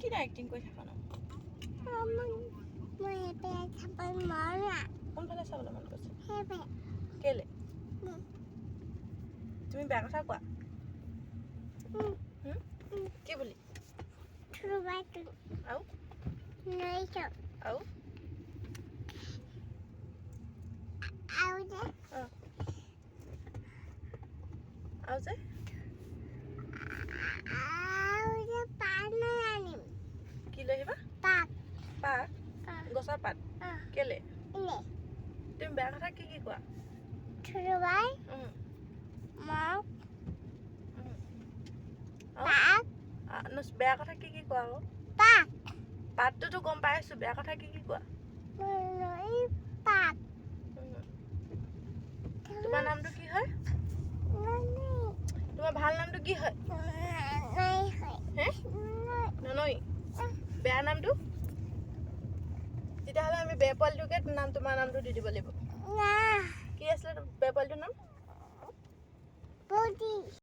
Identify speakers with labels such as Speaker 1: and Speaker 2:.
Speaker 1: কি না এক্টিং কৰি থাকা ন কোনফালে চাবলৈ মন গৈছে কেলে তুমি বেয়া কথা কোৱা কি বুলি আৰু আৰু আৰু যে কি লৈ আহিবা পাত গছৰ পাত কেলে তুমি বেয়া কথা কি কি কোৱা বেয়া কথা কি কি কোৱা আকৌ পাতটোতো গম পাই আছো বেয়া কথা কি কি কোৱা তোমাৰ নামটো কি হয় তোমাৰ ভাল নামটো কি হয় ননৈ বেয়া নামটো তেতিয়াহ'লে আমি বেয়া পোৱালিটোকে নাম তোমাৰ নামটো দি দিব লাগিব কি আছিলে